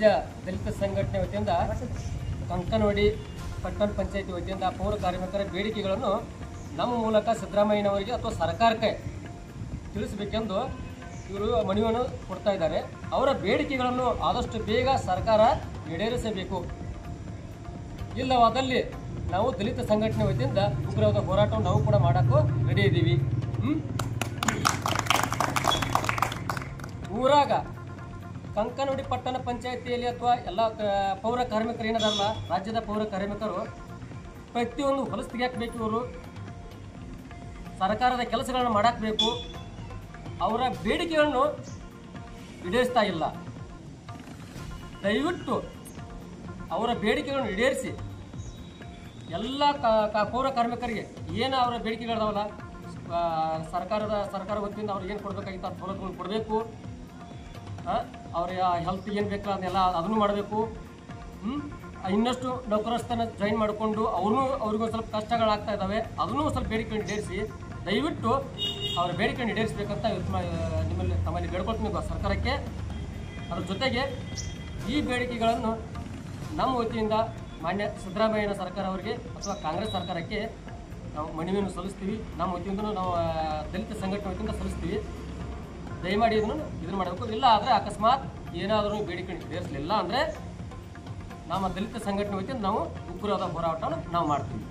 ರಾಜ್ಯ ದಲಿತ ಸಂಘಟನೆ ವತಿಯಿಂದ ಕಂಕನವಾಡಿ ಪಟ್ಟಣ ಪಂಚಾಯತಿ ವತಿಯಿಂದ ಪೌರ ಕಾರ್ಮಿಕರ ಬೇಡಿಕೆಗಳನ್ನು ನಮ್ಮ ಮೂಲಕ ಸಿದ್ದರಾಮಯ್ಯನವರಿಗೆ ಅಥವಾ ಸರ್ಕಾರಕ್ಕೆ ತಿಳಿಸಬೇಕೆಂದು ಇವರು ಮನವಿಯನ್ನು ಕೊಡ್ತಾ ಇದ್ದಾರೆ. ಅವರ ಬೇಡಿಕೆಗಳನ್ನು ಆದಷ್ಟು ಬೇಗ ಸರ್ಕಾರ ಈಡೇರಿಸಬೇಕು. ಇಲ್ಲವಾದಲ್ಲಿ ನಾವು ದಲಿತ ಸಂಘಟನೆ ವತಿಯಿಂದ ಉಗ್ರವಾದ ಹೋರಾಟವನ್ನು ನಾವು ಕೂಡ ಮಾಡೋಕ್ಕೂ ರೆಡಿ ಇದ್ದೀವಿ. ಊರಾಗ ಕಂಕನವಾಡಿ ಪಟ್ಟಣ ಪಂಚಾಯತಿಯಲ್ಲಿ ಅಥವಾ ಎಲ್ಲ ಪೌರ ಕಾರ್ಮಿಕರು ಏನದಾರಲ್ಲ, ರಾಜ್ಯದ ಪೌರ ಕಾರ್ಮಿಕರು ಪ್ರತಿಯೊಂದು ಹೊಲಸು ತೆಗಿಯಾಕಬೇಕು. ಇವರು ಸರ್ಕಾರದ ಕೆಲಸಗಳನ್ನು ಮಾಡಾಕಬೇಕು. ಅವರ ಬೇಡಿಕೆಗಳನ್ನು ಈಡೇರಿಸ್ತಾ ಇಲ್ಲ. ದಯವಿಟ್ಟು ಅವರ ಬೇಡಿಕೆಗಳನ್ನು ಈಡೇರಿಸಿ ಎಲ್ಲ ಪೌರ ಕಾರ್ಮಿಕರಿಗೆ ಏನು ಅವರ ಬೇಡಿಕೆಗಳಿದಾವಲ್ಲ, ಸರ್ಕಾರ ವತಿಯಿಂದ ಅವ್ರಿಗೆ ಏನು ಕೊಡಬೇಕಾಗಿತ್ತು ಅದು ಸೌಲಭ್ಯಗಳನ್ನು ಕೊಡಬೇಕು. ಅವ್ರಿಗೆ ಹೆಲ್ತ್ ಏನು ಬೇಕಲ್ಲ ಅದನ್ನೆಲ್ಲ ಅದನ್ನು ಮಾಡಬೇಕು. ಇನ್ನಷ್ಟು ನೌಕರಸ್ಥನ ಜಾಯಿನ್ ಮಾಡಿಕೊಂಡು ಅವ್ರಿಗೂ ಸ್ವಲ್ಪ ಕಷ್ಟಗಳಾಗ್ತಾ ಇದ್ದಾವೆ. ಅದನ್ನೂ ಸ್ವಲ್ಪ ಬೇಡಿಕೆಯನ್ನು ಈಡೇರಿಸಿ ದಯವಿಟ್ಟು ಅವರ ಬೇಡಿಕೆಯನ್ನು ಈಡೇರಿಸಬೇಕಂತ ತಮ್ಮಲ್ಲಿ ಬೇಡ್ಕೊಳ್ತೀನಿ ಸರ್ಕಾರಕ್ಕೆ. ಅದ್ರ ಜೊತೆಗೆ ಈ ಬೇಡಿಕೆಗಳನ್ನು ನಮ್ಮ ವತಿಯಿಂದ ಮಾನ್ಯ ಸಿದ್ದರಾಮಯ್ಯನ ಸರ್ಕಾರ ಅವರಿಗೆ ಅಥವಾ ಕಾಂಗ್ರೆಸ್ ಸರ್ಕಾರಕ್ಕೆ ನಾವು ಮನವಿಯನ್ನು ಸಲ್ಲಿಸ್ತೀವಿ. ನಮ್ಮ ವತಿಯಿಂದ ನಾವು ದಲಿತ ಸಂಘಟನೆ ವತಿಯಿಂದ ಸಲ್ಲಿಸ್ತೀವಿ. ದಯಮಾಡಿ ಇದನ್ನು ಮಾಡಬೇಕು. ಇಲ್ಲ ಆದರೆ ಅಕಸ್ಮಾತ್ ಏನಾದರೂ ಬೇಡಿಕೆ ಈಡೇರಿಸಲಿಲ್ಲ ಅಂದರೆ ನಮ್ಮ ದಲಿತ ಸಂಘಟನೆ ವತಿಯಿಂದ ನಾವು ಉಗ್ರವಾದ ಹೋರಾಟವನ್ನು ನಾವು ಮಾಡ್ತೀವಿ.